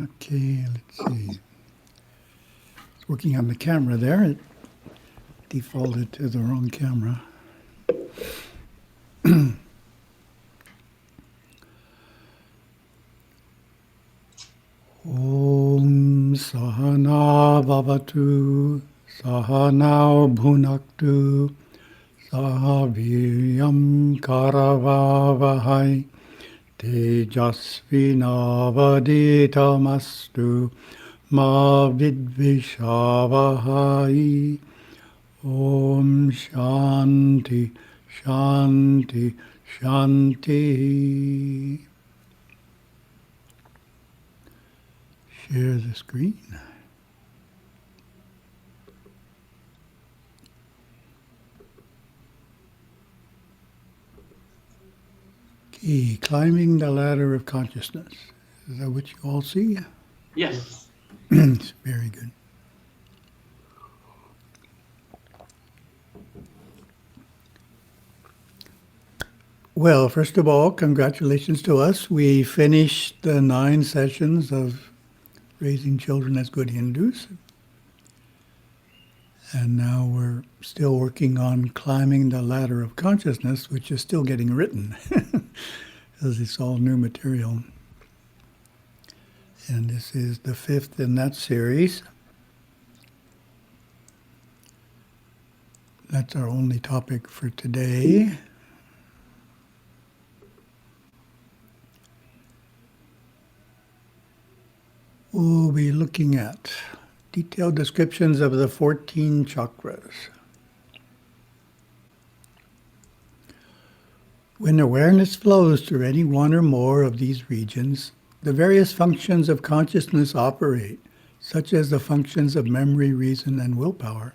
Okay, let's see. It's working on the camera there. It defaulted to the wrong camera. Om Sahana Vavatu Sahana Bhunaktu Sahaviryam Karavavahai Tejasvinavaditamastu Ma Vidvishavahai. Om Shanti Shanti Shanti. Share the screen. Okay, climbing the ladder of consciousness. Is that what you all see? Yes. It's very good. Well, first of all, congratulations to us. We finished the 9 sessions of raising children as good Hindus. And now we're still working on climbing the ladder of consciousness, which is still getting written, because it's all new material. And this is the 5th in that series. That's our only topic for today. We'll be looking at detailed descriptions of the 14 chakras. When awareness flows through any one or more of these regions, the various functions of consciousness operate, such as the functions of memory, reason, and willpower.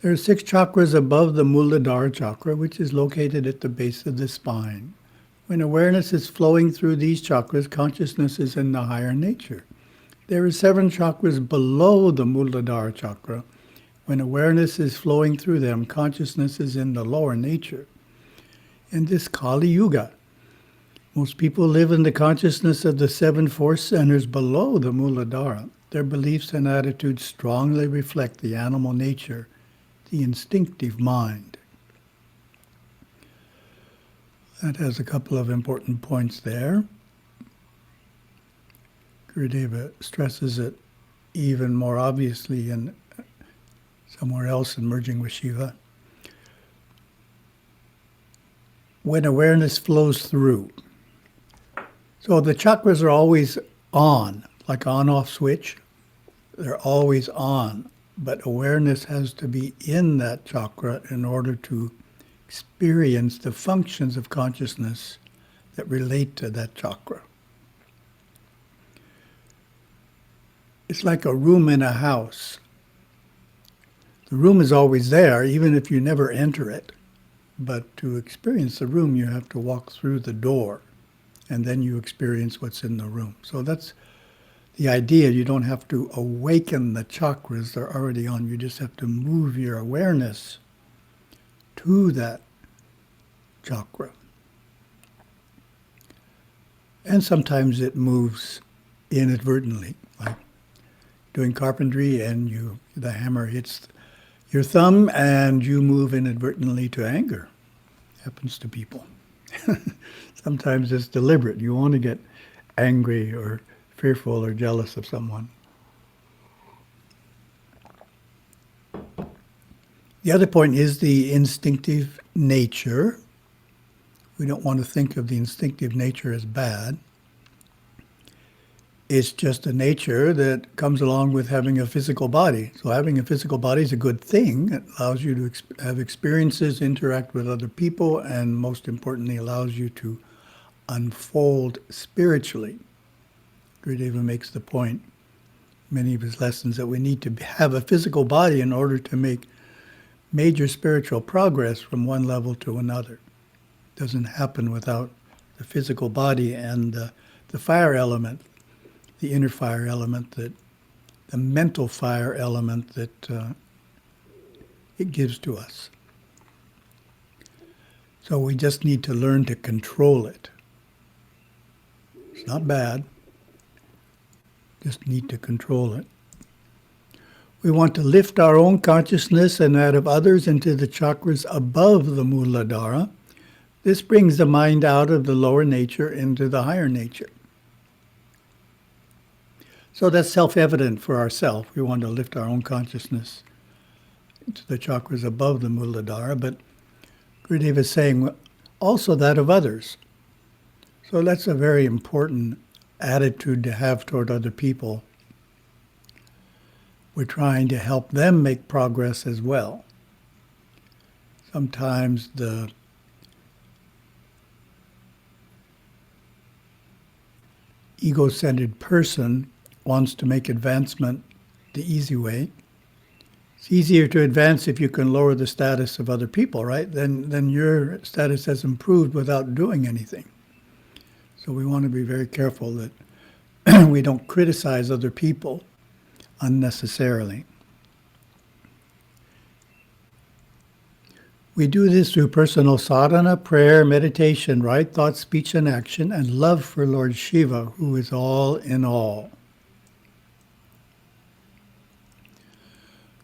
There are 6 chakras above the Muladhara chakra, which is located at the base of the spine. When awareness is flowing through these chakras, consciousness is in the higher nature. There are 7 chakras below the Muladhara chakra. When awareness is flowing through them, consciousness is in the lower nature. In this Kali Yuga, most people live in the consciousness of the 7 force centers below the Muladhara. Their beliefs and attitudes strongly reflect the animal nature, the instinctive mind. That has a couple of important points there. Gurudeva stresses it even more obviously in somewhere else in Merging with Shiva. When awareness flows through. So the chakras are always on, like on-off switch. They're always on, but awareness has to be in that chakra in order to experience the functions of consciousness that relate to that chakra. It's like a room in a house. The room is always there, even if you never enter it. But to experience the room, you have to walk through the door, and then you experience what's in the room. So that's the idea. You don't have to awaken the chakras. They're already on. You just have to move your awareness to that chakra. And sometimes it moves inadvertently, like doing carpentry and the hammer hits your thumb and you move inadvertently to anger. Happens to people. Sometimes it's deliberate. You want to get angry or fearful or jealous of someone. The other point is the instinctive nature. We don't want to think of the instinctive nature as bad. It's just a nature that comes along with having a physical body. So having a physical body is a good thing. It allows you to have experiences, interact with other people, and most importantly, allows you to unfold spiritually. Gurudeva makes the point, many of his lessons, that we need to have a physical body in order to make major spiritual progress from one level to another. It doesn't happen without the physical body and the fire element, the inner fire element, the mental fire element that it gives to us. So we just need to learn to control it. It's not bad. Just need to control it. We want to lift our own consciousness and that of others into the chakras above the Muladhara. This brings the mind out of the lower nature into the higher nature. So that's self-evident for ourselves. We want to lift our own consciousness into the chakras above the Muladhara, but Gurudev is saying also that of others. So that's a very important attitude to have toward other people. We're trying to help them make progress as well. Sometimes the ego-centered person wants to make advancement the easy way. It's easier to advance if you can lower the status of other people, right? Then your status has improved without doing anything. So we want to be very careful that we don't criticize other people unnecessarily. We do this through personal sadhana, prayer, meditation, right thought, speech, and action, and love for Lord Shiva, who is all in all.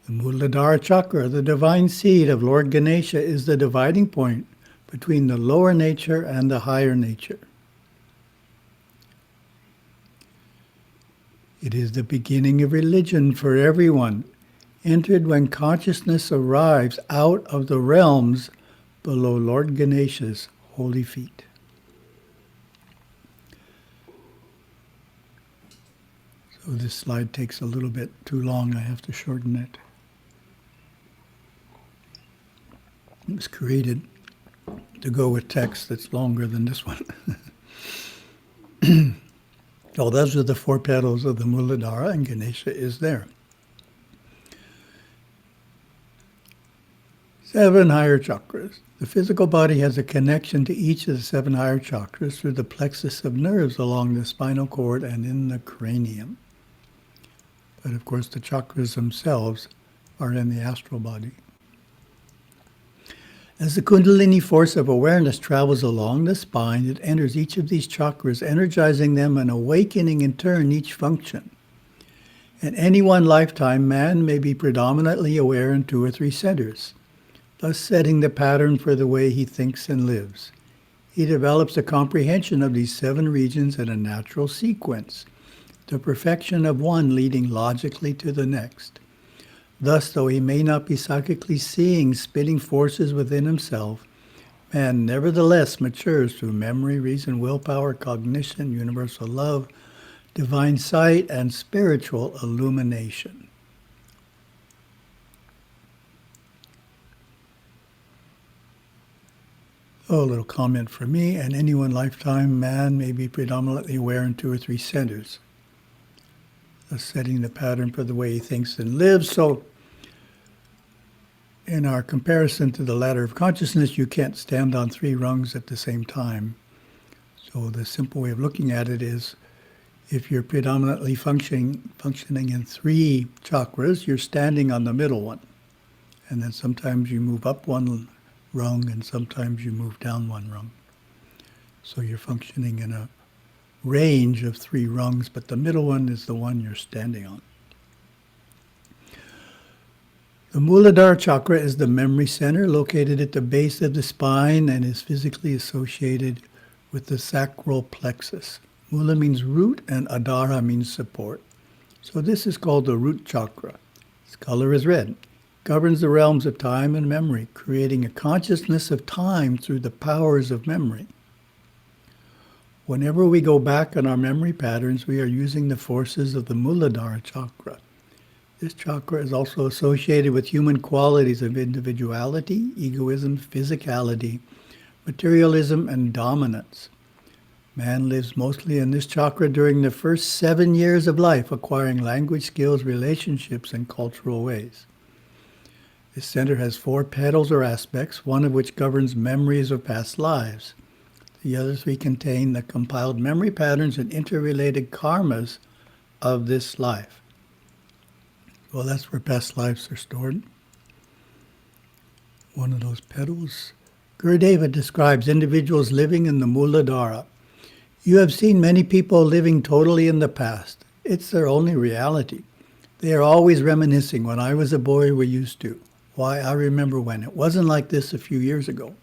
The Muladhara chakra, the divine seed of Lord Ganesha, is the dividing point between the lower nature and the higher nature. It is the beginning of religion for everyone, entered when consciousness arrives out of the realms below Lord Ganesha's holy feet. So this slide takes a little bit too long. I have to shorten it. It was created to go with text that's longer than this one. So those are the 4 petals of the Muladhara, and Ganesha is there. 7 higher chakras. The physical body has a connection to each of the 7 higher chakras through the plexus of nerves along the spinal cord and in the cranium. But of course the chakras themselves are in the astral body. As the Kundalini force of awareness travels along the spine, it enters each of these chakras, energizing them and awakening in turn each function. In any one lifetime, man may be predominantly aware in 2 or 3 centers, thus setting the pattern for the way he thinks and lives. He develops a comprehension of these 7 regions in a natural sequence, the perfection of one leading logically to the next. Thus, though he may not be psychically seeing spinning forces within himself, man nevertheless matures through memory, reason, willpower, cognition, universal love, divine sight, and spiritual illumination. Oh, a little comment from me. In any one lifetime, man may be predominantly aware in 2 or 3 centers, thus setting the pattern for the way he thinks and lives. So, in our comparison to the ladder of consciousness, you can't stand on 3 rungs at the same time. So the simple way of looking at it is, if you're predominantly functioning in 3 chakras, you're standing on the middle one. And then sometimes you move up 1 rung and sometimes you move down 1 rung. So you're functioning in a range of 3 rungs, but the middle one is the one you're standing on. The Muladhara chakra is the memory center located at the base of the spine and is physically associated with the sacral plexus. Mula means root and Adhara means support. So this is called the root chakra. Its color is red. It governs the realms of time and memory, creating a consciousness of time through the powers of memory. Whenever we go back on our memory patterns, we are using the forces of the Muladhara chakra. This chakra is also associated with human qualities of individuality, egoism, physicality, materialism, and dominance. Man lives mostly in this chakra during the first 7 years of life, acquiring language skills, relationships, and cultural ways. This center has 4 petals or aspects, one of which governs memories of past lives. The other 3 contain the compiled memory patterns and interrelated karmas of this life. Well, that's where past lives are stored. One of those petals. Gurudeva describes individuals living in the Muladhara. You have seen many people living totally in the past. It's their only reality. They are always reminiscing. When I was a boy, we used to. Why, I remember when. It wasn't like this a few years ago.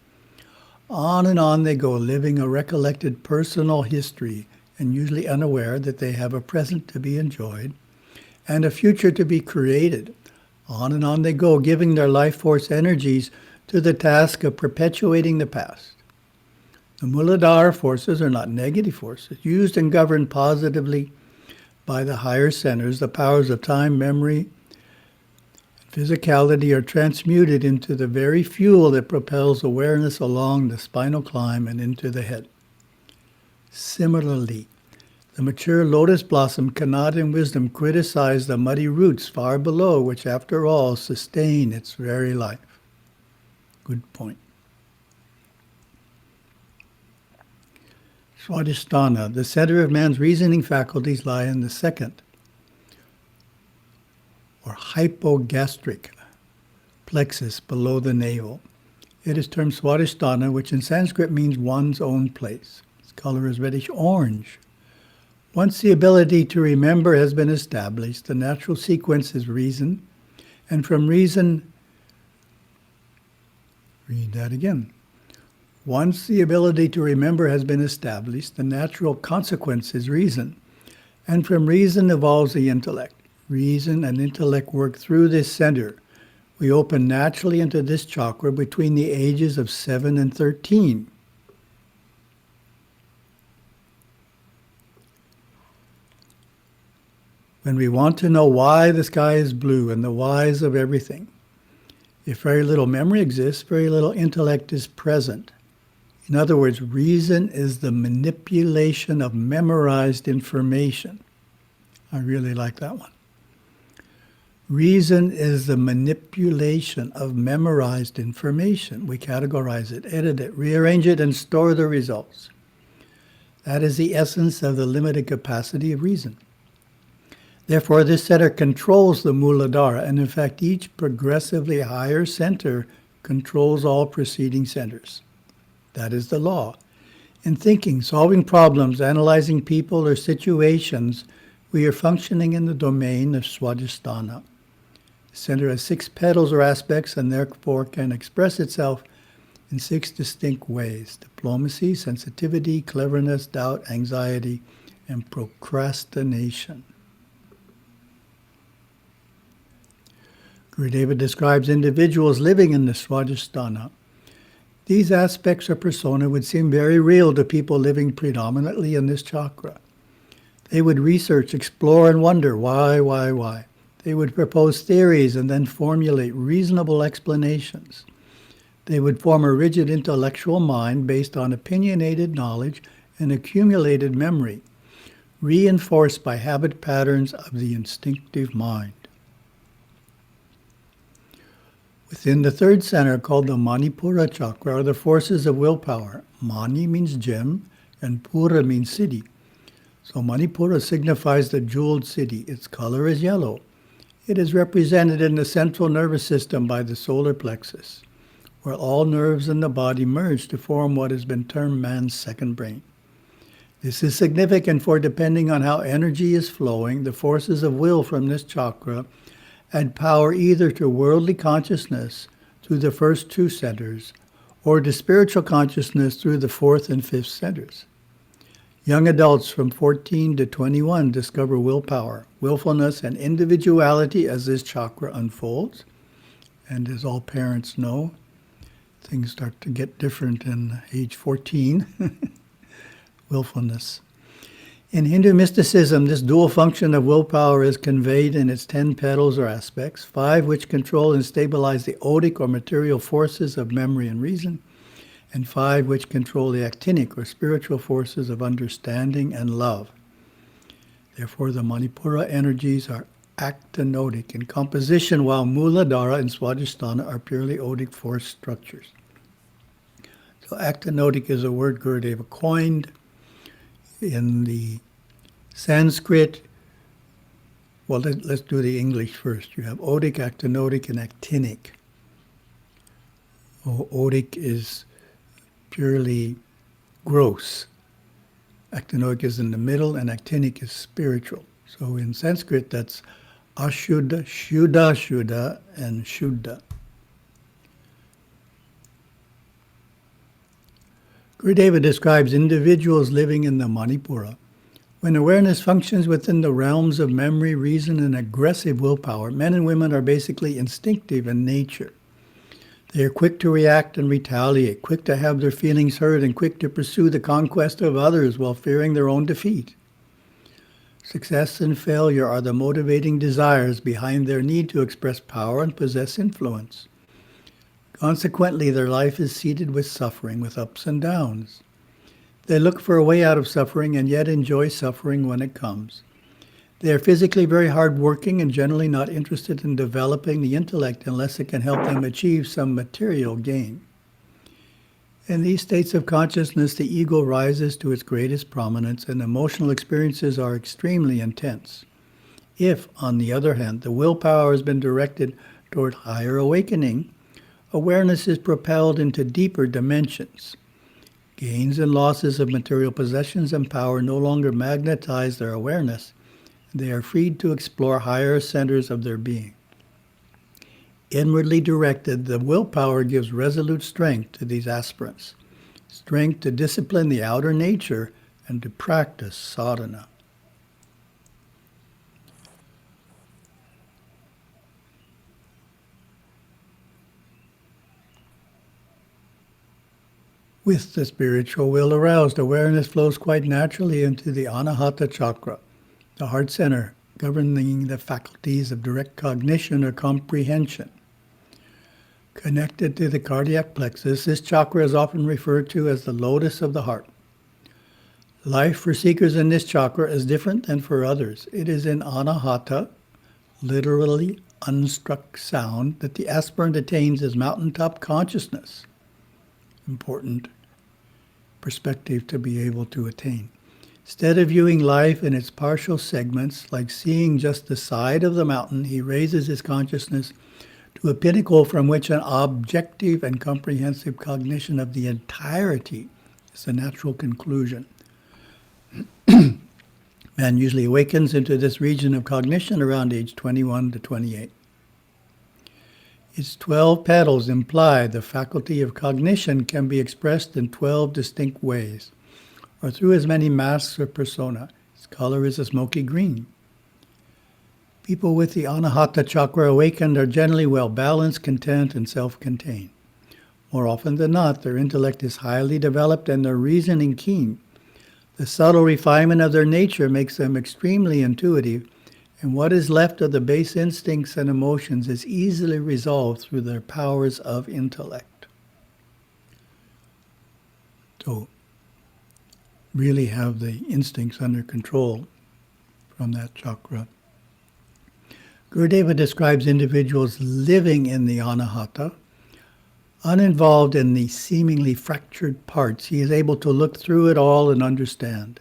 On and on they go, living a recollected personal history and usually unaware that they have a present to be enjoyed and a future to be created. On and on they go, giving their life force energies to the task of perpetuating the past. The Muladhara forces are not negative forces, used and governed positively by the higher centers. The powers of time, memory, and physicality are transmuted into the very fuel that propels awareness along the spinal climb and into the head. Similarly, the mature lotus blossom cannot in wisdom criticize the muddy roots far below, which after all sustain its very life. Good point. Swadhisthana, the center of man's reasoning faculties, lie in the second, or hypogastric plexus below the navel. It is termed Swadhisthana, which in Sanskrit means one's own place. Its color is reddish orange. Once the ability to remember has been established, the natural sequence is reason, and from reason, read that again. Once the ability to remember has been established, the natural consequence is reason, and from reason evolves the intellect. Reason and intellect work through this center. We open naturally into this chakra between the ages of 7 and 13. When we want to know why the sky is blue and the whys of everything, if very little memory exists, very little intellect is present. In other words, reason is the manipulation of memorized information. I really like that one. Reason is the manipulation of memorized information. We categorize it, edit it, rearrange it, and store the results. That is the essence of the limited capacity of reason. Therefore, this center controls the Muladhara, and in fact, each progressively higher center controls all preceding centers. That is the law. In thinking, solving problems, analyzing people or situations, we are functioning in the domain of Swadhisthana. The center has 6 petals or aspects and therefore can express itself in 6 distinct ways: diplomacy, sensitivity, cleverness, doubt, anxiety, and procrastination. Gurudeva describes individuals living in the Swadhisthana. These aspects or persona would seem very real to people living predominantly in this chakra. They would research, explore, and wonder why. They would propose theories and then formulate reasonable explanations. They would form a rigid intellectual mind based on opinionated knowledge and accumulated memory, reinforced by habit patterns of the instinctive mind. Within the third center, called the Manipura chakra, are the forces of willpower. Mani means gem, and Pura means city. So Manipura signifies the jeweled city. Its color is yellow. It is represented in the central nervous system by the solar plexus, where all nerves in the body merge to form what has been termed man's second brain. This is significant for, depending on how energy is flowing, the forces of will from this chakra add power either to worldly consciousness through the first 2 centers, or to spiritual consciousness through the 4th and 5th centers. Young adults from 14 to 21 discover willpower, willfulness, and individuality as this chakra unfolds. And as all parents know, things start to get different in age 14. Willfulness. In Hindu mysticism, this dual function of willpower is conveyed in its 10 petals or aspects, 5 which control and stabilize the odic or material forces of memory and reason, and 5 which control the actinic or spiritual forces of understanding and love. Therefore, the Manipura energies are actinotic in composition, while Muladhara and Swadhisthana are purely odic force structures. So actinotic is a word Gurudeva coined. In the Sanskrit, well, let's do the English first. You have odic, actinotic, and actinic. Odic is purely gross. Actinoic is in the middle, and actinic is spiritual. So in Sanskrit, that's ashuddha, shuddha, shuddha, and shuddha. Gurudeva describes individuals living in the Manipura. When awareness functions within the realms of memory, reason, and aggressive willpower, men and women are basically instinctive in nature. They are quick to react and retaliate, quick to have their feelings heard, and quick to pursue the conquest of others while fearing their own defeat. Success and failure are the motivating desires behind their need to express power and possess influence. Consequently, their life is seeded with suffering, with ups and downs. They look for a way out of suffering and yet enjoy suffering when it comes. They are physically very hardworking and generally not interested in developing the intellect unless it can help them achieve some material gain. In these states of consciousness, the ego rises to its greatest prominence and emotional experiences are extremely intense. If, on the other hand, the willpower has been directed toward higher awakening, awareness is propelled into deeper dimensions. Gains and losses of material possessions and power no longer magnetize their awareness. They are freed to explore higher centers of their being. Inwardly directed, the willpower gives resolute strength to these aspirants, strength to discipline the outer nature and to practice sadhana. With the spiritual will aroused, awareness flows quite naturally into the Anahata chakra, the heart center governing the faculties of direct cognition or comprehension. Connected to the cardiac plexus, this chakra is often referred to as the lotus of the heart. Life for seekers in this chakra is different than for others. It is in Anahata, literally unstruck sound, that the aspirant attains his mountaintop consciousness. Important perspective to be able to attain. Instead of viewing life in its partial segments, like seeing just the side of the mountain, he raises his consciousness to a pinnacle from which an objective and comprehensive cognition of the entirety is the natural conclusion. Man usually awakens into this region of cognition around age 21 to 28. Its 12 petals imply the faculty of cognition can be expressed in 12 distinct ways, or through as many masks or persona. Its color is a smoky green. People with the Anahata chakra awakened are generally well-balanced, content, and self-contained. More often than not, their intellect is highly developed and their reasoning keen. The subtle refinement of their nature makes them extremely intuitive, and what is left of the base instincts and emotions is easily resolved through their powers of intellect. So, really have the instincts under control from that chakra. Gurudeva describes individuals living in the Anahata, uninvolved in the seemingly fractured parts. He is able to look through it all and understand,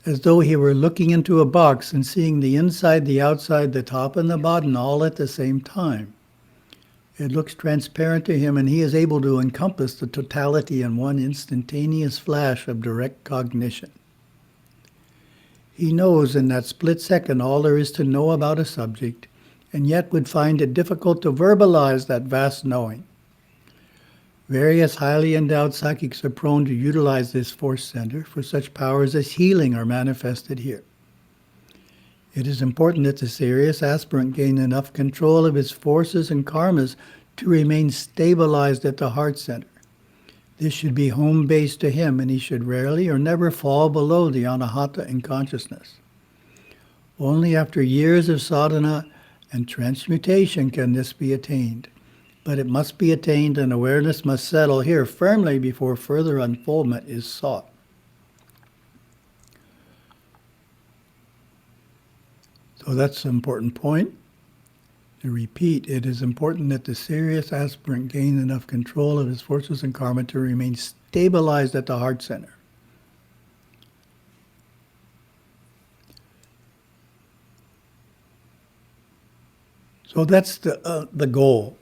as though he were looking into a box and seeing the inside, the outside, the top, and the bottom all at the same time. It looks transparent to him, and he is able to encompass the totality in one instantaneous flash of direct cognition. He knows in that split second all there is to know about a subject, and yet would find it difficult to verbalize that vast knowing. Various highly endowed psychics are prone to utilize this force center, for such powers as healing are manifested here. It is important that the serious aspirant gain enough control of his forces and karmas to remain stabilized at the heart center. This should be home base to him, and he should rarely or never fall below the Anahata in consciousness. Only after years of sadhana and transmutation can this be attained. But it must be attained, and awareness must settle here firmly before further unfoldment is sought. So that's an important point. To repeat, it is important that the serious aspirant gain enough control of his forces and karma to remain stabilized at the heart center. So that's the goal.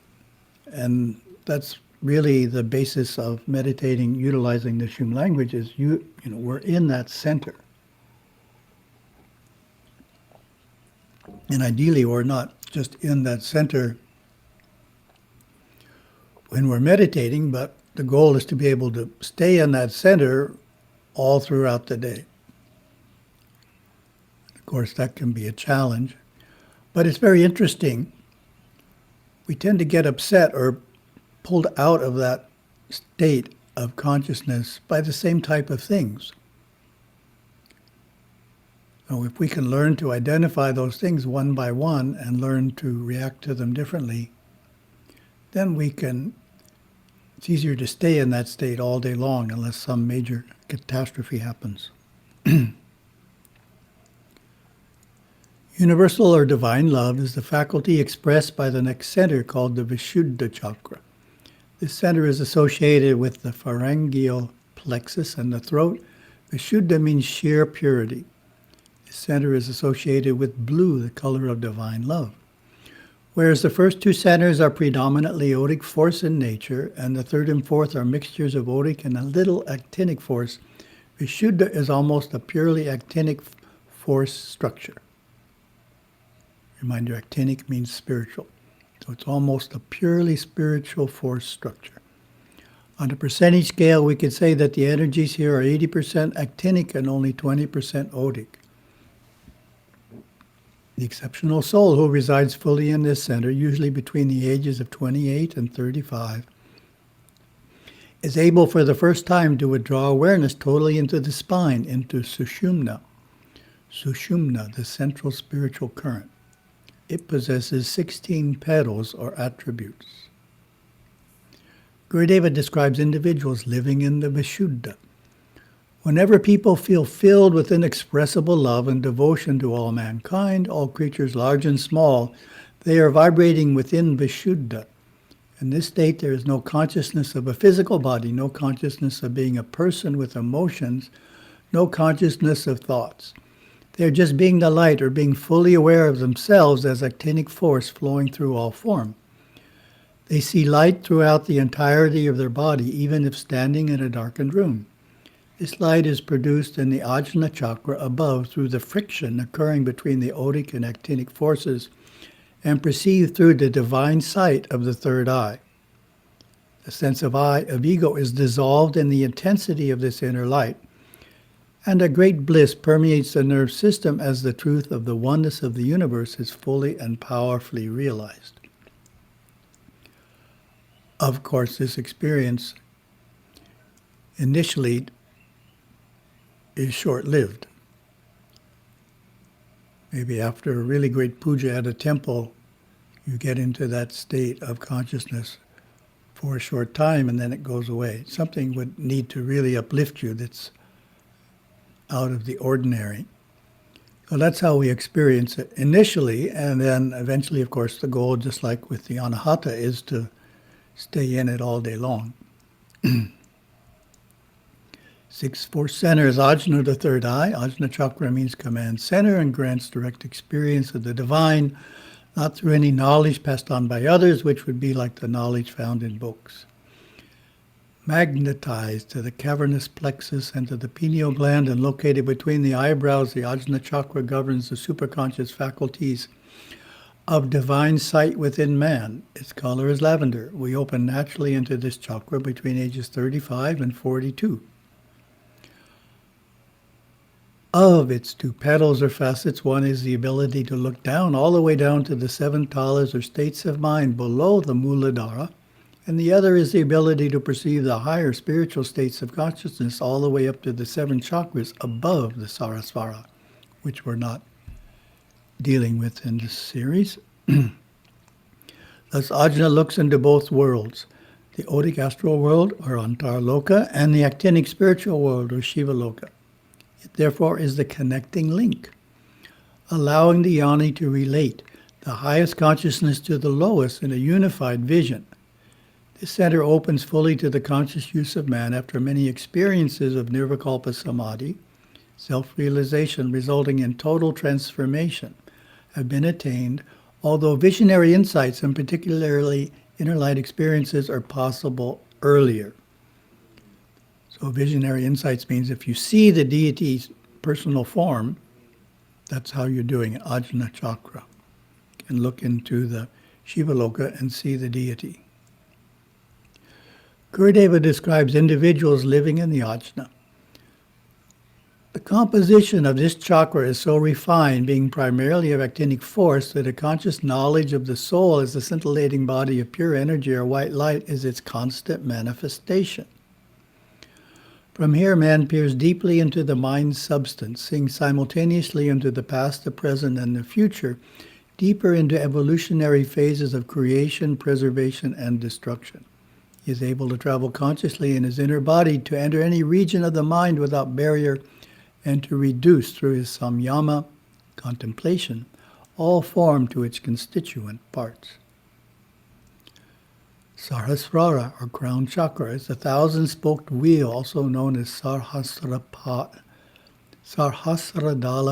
And that's really the basis of meditating, utilizing the Shum language, is we're in that center. And ideally, we're not just in that center when we're meditating, but the goal is to be able to stay in that center all throughout the day. Of course, that can be a challenge, but it's very interesting. We tend to get upset or pulled out of that state of consciousness by the same type of things. So if we can learn to identify those things one by one and learn to react to them differently, then it's easier to stay in that state all day long unless some major catastrophe happens. Universal or divine love is the faculty expressed by the next center called the Vishuddha chakra. This center is associated with the pharyngeal plexus and the throat. Vishuddha means sheer purity. This center is associated with blue, the color of divine love. Whereas the first two centers are predominantly odic force in nature, and the third and fourth are mixtures of odic and a little actinic force, Vishuddha is almost a purely actinic force structure. Reminder, actinic means spiritual. So it's almost a purely spiritual force structure. On a percentage scale, we could say that the energies here are 80% actinic and only 20% odic. The exceptional soul who resides fully in this center, usually between the ages of 28 and 35, is able for the first time to withdraw awareness totally into the spine, into Sushumna. Sushumna, the central spiritual current. It possesses 16 petals or attributes. Gurudeva describes individuals living in the Vishuddha. Whenever people feel filled with inexpressible love and devotion to all mankind, all creatures large and small, they are vibrating within Vishuddha. In this state, there is no consciousness of a physical body, no consciousness of being a person with emotions, no consciousness of thoughts. They are just being the light or being fully aware of themselves as actinic force flowing through all form. They see light throughout the entirety of their body, even if standing in a darkened room. This light is produced in the Ajna chakra above through the friction occurring between the odic and actinic forces and perceived through the divine sight of the third eye. The sense of ego is dissolved in the intensity of this inner light, and a great bliss permeates the nerve system as the truth of the oneness of the universe is fully and powerfully realized. Of course, this experience initially is short-lived. Maybe after a really great puja at a temple, you get into that state of consciousness for a short time and then it goes away. Something would need to really uplift you that's out of the ordinary. So that's how we experience it initially, and then eventually, of course, the goal, just like with the anahata, is to stay in it all day long. 6 force centers, Ajna, the third eye. Ajna chakra means command center and grants direct experience of the divine, not through any knowledge passed on by others, which would be like the knowledge found in books. Magnetized to the cavernous plexus and to the pineal gland and located between the eyebrows, the Ajna chakra governs the superconscious faculties of divine sight within man. Its color is lavender. We open naturally into this chakra between ages 35 and 42. Of its 2 petals or facets, one is the ability to look down, all the way down to the 7 talas or states of mind below the Muladhara, and the other is the ability to perceive the higher spiritual states of consciousness all the way up to the 7 chakras above the Sarasvara, which we're not dealing with in this series. Thus, Ajna looks into both worlds, the odic astral world, or Antarloka, and the actinic spiritual world, or Shiva Loka. It therefore is the connecting link, allowing the yoni to relate the highest consciousness to the lowest in a unified vision. This center opens fully to the conscious use of man after many experiences of nirvikalpa samadhi. Self-realization resulting in total transformation have been attained, although visionary insights and particularly inner light experiences are possible earlier. So visionary insights means if you see the deity's personal form, that's how you're doing it, Ajna chakra. and look into the Shivaloka and see the deity. Gurudeva describes individuals living in the ajna. The composition of this chakra is so refined, being primarily of actinic force, that a conscious knowledge of the soul as the scintillating body of pure energy or white light is its constant manifestation. From here, man peers deeply into the mind's substance, seeing simultaneously into the past, the present, and the future, deeper into evolutionary phases of creation, preservation, and destruction. He is able to travel consciously in his inner body to enter any region of the mind without barrier and to reduce through his samyama, contemplation, all form to its constituent parts. Sahasrara, or crown chakra, is the thousand-spoked wheel, also known as Sarhasradala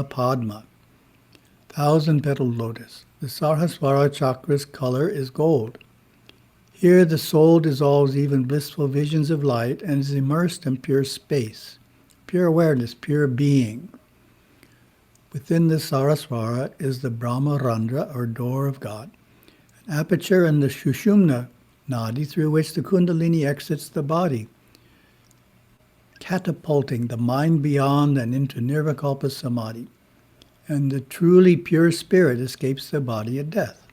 Padma, thousand-petaled lotus. The Sahasrara chakra's color is gold. Here the soul dissolves even blissful visions of light and is immersed in pure space, pure awareness, pure being. Within the Sarasvara is the Brahmarandra, or door of God, an aperture in the Shushumna nadi through which the Kundalini exits the body, catapulting the mind beyond and into Nirvikalpa Samadhi, and the truly pure spirit escapes the body at death.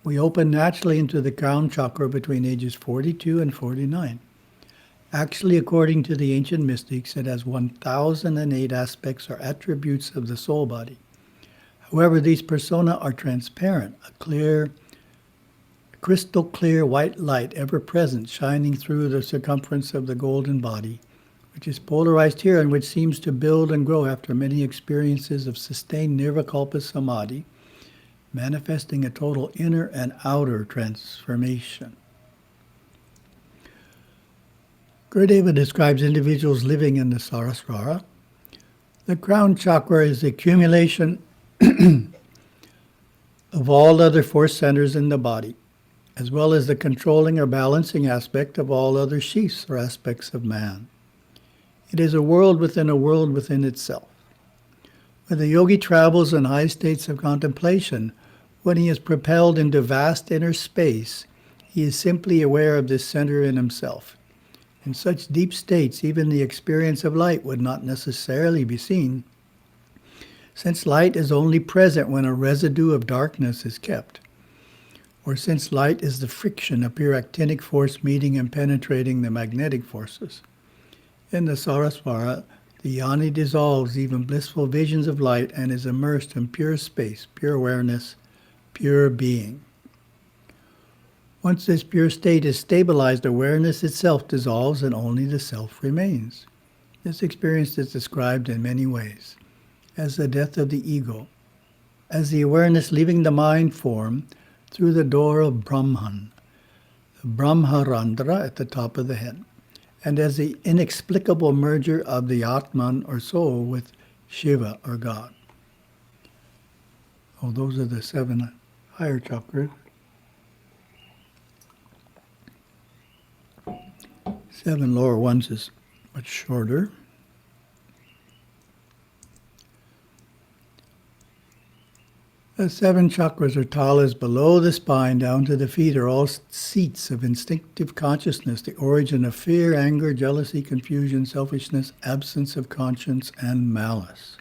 We open naturally into the crown chakra between ages 42 and 49. Actually, according to the ancient mystics, it has 1,008 aspects or attributes of the soul body. However, these persona are transparent, a crystal clear white light ever present, shining through the circumference of the golden body, which is polarized here and which seems to build and grow after many experiences of sustained Nirvikalpa Samadhi, manifesting a total inner and outer transformation. Gurudeva describes individuals living in the Sarasvara. The crown chakra is the accumulation of all other force centers in the body, as well as the controlling or balancing aspect of all other sheaths or aspects of man. It is a world within itself. When the yogi travels in high states of contemplation, when he is propelled into vast inner space, he is simply aware of this center in himself. In such deep states, even the experience of light would not necessarily be seen, since light is only present when a residue of darkness is kept, or since light is the friction of pure actinic force meeting and penetrating the magnetic forces. In the Sarasvara, the yoni dissolves even blissful visions of light and is immersed in pure space, pure awareness, pure being. Once this pure state is stabilized, awareness itself dissolves and only the self remains. This experience is described in many ways, as the death of the ego, as the awareness leaving the mind form through the door of Brahman, the Brahmarandra at the top of the head, and as the inexplicable merger of the Atman, or soul, with Shiva, or God. Oh, those are the 7 higher chakras. 7 lower ones is much shorter. The 7 chakras or talas below the spine down to the feet are all seats of instinctive consciousness, the origin of fear, anger, jealousy, confusion, selfishness, absence of conscience, and malice.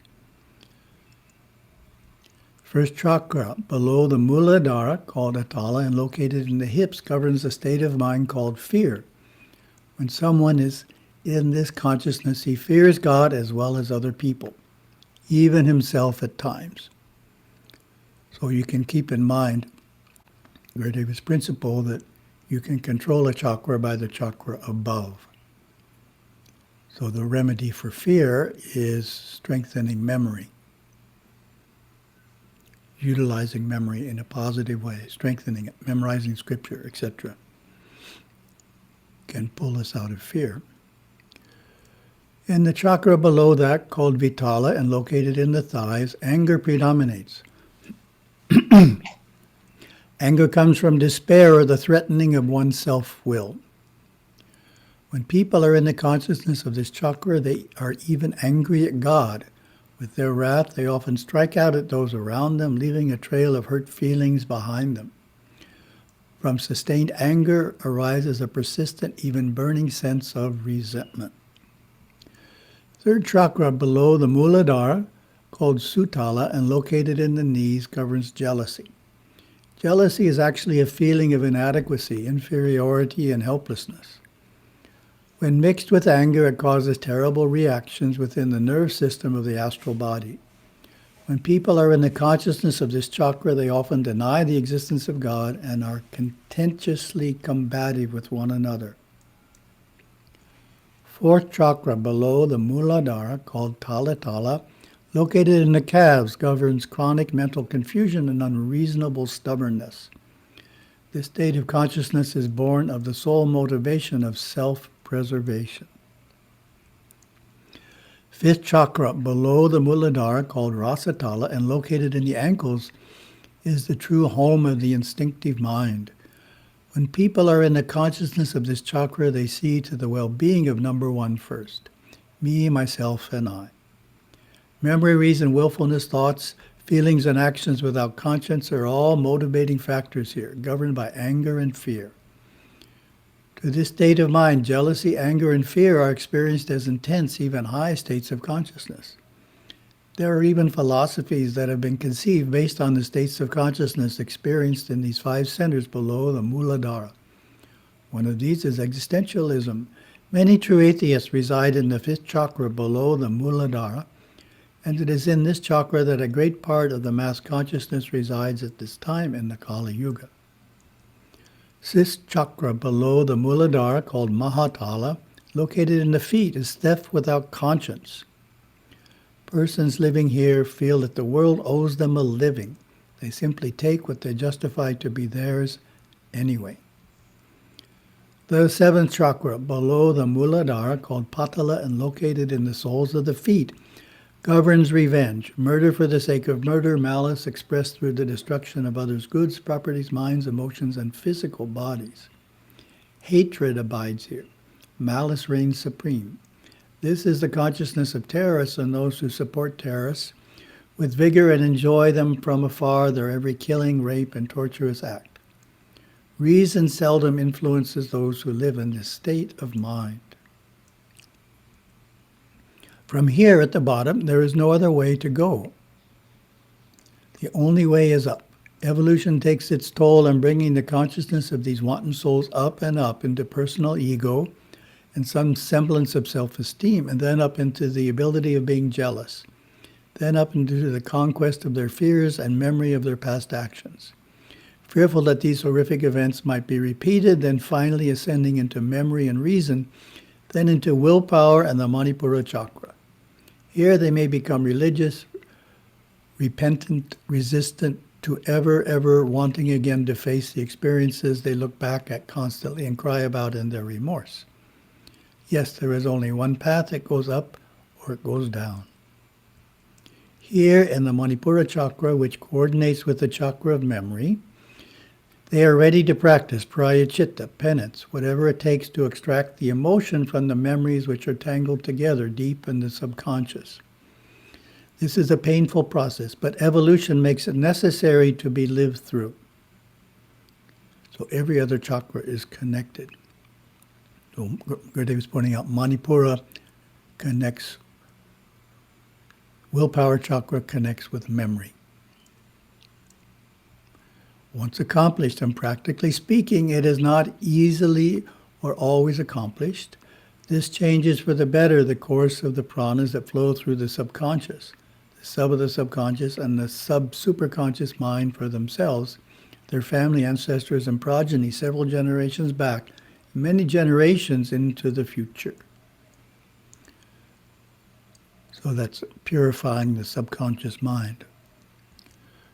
First chakra below the Muladhara, called Atala, and located in the hips, governs a state of mind called fear. When someone is in this consciousness, he fears God as well as other people, even himself at times. So you can keep in mind Gurudeva's principle that you can control a chakra by the chakra above. So the remedy for fear is strengthening memory, utilizing memory in a positive way, strengthening it, memorizing scripture, etc. Can pull us out of fear. In the chakra below that, called Vitala and located in the thighs, anger predominates. Anger comes from despair or the threatening of one's self-will. When people are in the consciousness of this chakra, they are even angry at God With their wrath, they often strike out at those around them, leaving a trail of hurt feelings behind them. From sustained anger arises a persistent, even burning sense of resentment. Third chakra below the Muladhara, called Sutala and located in the knees, governs jealousy. Jealousy is actually a feeling of inadequacy, inferiority, and helplessness. When mixed with anger, it causes terrible reactions within the nerve system of the astral body. When people are in the consciousness of this chakra, they often deny the existence of God and are contentiously combative with one another. Fourth chakra below the Muladhara, called Talatala, located in the calves, governs chronic mental confusion and unreasonable stubbornness. This state of consciousness is born of the sole motivation of self-preservation. Fifth chakra below the Muladhara, called Rasatala and located in the ankles, is the true home of the instinctive mind. When people are in the consciousness of this chakra, they see to the well-being of number one first: me, myself, and I. Memory, reason, willfulness, thoughts, feelings, and actions without conscience are all motivating factors here, governed by anger and fear. To this state of mind, jealousy, anger, and fear are experienced as intense, even high states of consciousness. There are even philosophies that have been conceived based on the states of consciousness experienced in these 5 centers below the Muladhara. One of these is existentialism. Many true atheists reside in the 5th chakra below the Muladhara, and it is in this chakra that a great part of the mass consciousness resides at this time in the Kali Yuga. 6th chakra below the Muladhara, called Mahatala, located in the feet, is theft without conscience. Persons living here feel that the world owes them a living. They simply take what they justify to be theirs anyway. The 7th chakra below the Muladhara, called Patala and located in the soles of the feet, governs revenge, murder for the sake of murder, malice expressed through the destruction of others' goods, properties, minds, emotions, and physical bodies. Hatred abides here. Malice reigns supreme. This is the consciousness of terrorists and those who support terrorists with vigor and enjoy them from afar, their every killing, rape, and torturous act. Reason seldom influences those who live in this state of mind. From here at the bottom, there is no other way to go. The only way is up. Evolution takes its toll in bringing the consciousness of these wanton souls up and up into personal ego and some semblance of self-esteem, and then up into the ability of being jealous, then up into the conquest of their fears and memory of their past actions. Fearful that these horrific events might be repeated, then finally ascending into memory and reason, then into willpower and the Manipura chakra. Here they may become religious, repentant, resistant to ever wanting again to face the experiences they look back at constantly and cry about in their remorse. Yes, there is only one path. It goes up or it goes down. Here in the Manipura chakra, which coordinates with the chakra of memory, they are ready to practice prayachitta, penance, whatever it takes to extract the emotion from the memories which are tangled together deep in the subconscious. This is a painful process, but evolution makes it necessary to be lived through. So every other chakra is connected. So Gurudev is pointing out Manipura connects, willpower chakra connects with memory. Once accomplished, and practically speaking, it is not easily or always accomplished. This changes for the better the course of the pranas that flow through the subconscious, the sub of the subconscious, and the sub-superconscious mind for themselves, their family, ancestors, and progeny several generations back, many generations into the future. So that's purifying the subconscious mind.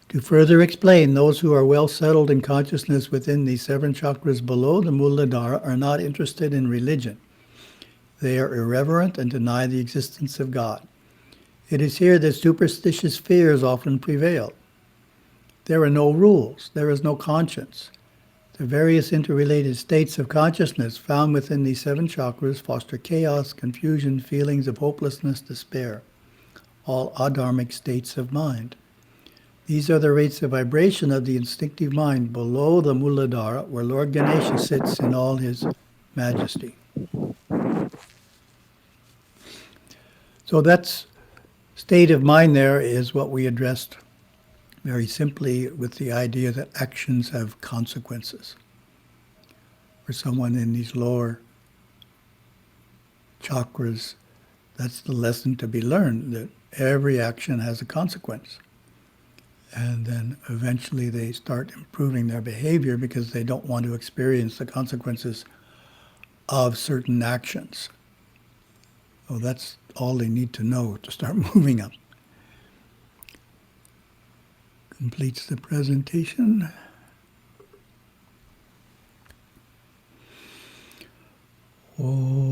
To further explain, those who are well settled in consciousness within the 7 chakras below the Muladhara are not interested in religion. They are irreverent and deny the existence of God. It is here that superstitious fears often prevail. There are no rules. There is no conscience. The various interrelated states of consciousness found within these 7 chakras foster chaos, confusion, feelings of hopelessness, despair. all adharmic states of mind. These are the rates of vibration of the instinctive mind below the Muladhara, where Lord Ganesha sits in all his majesty. So that's state of mind there is what we addressed very simply with the idea that actions have consequences. For someone in these lower chakras, that's the lesson to be learned, that every action has a consequence. And then eventually they start improving their behavior because they don't want to experience the consequences of certain actions. So that's all they need to know to start moving up. Completes the presentation. Oh.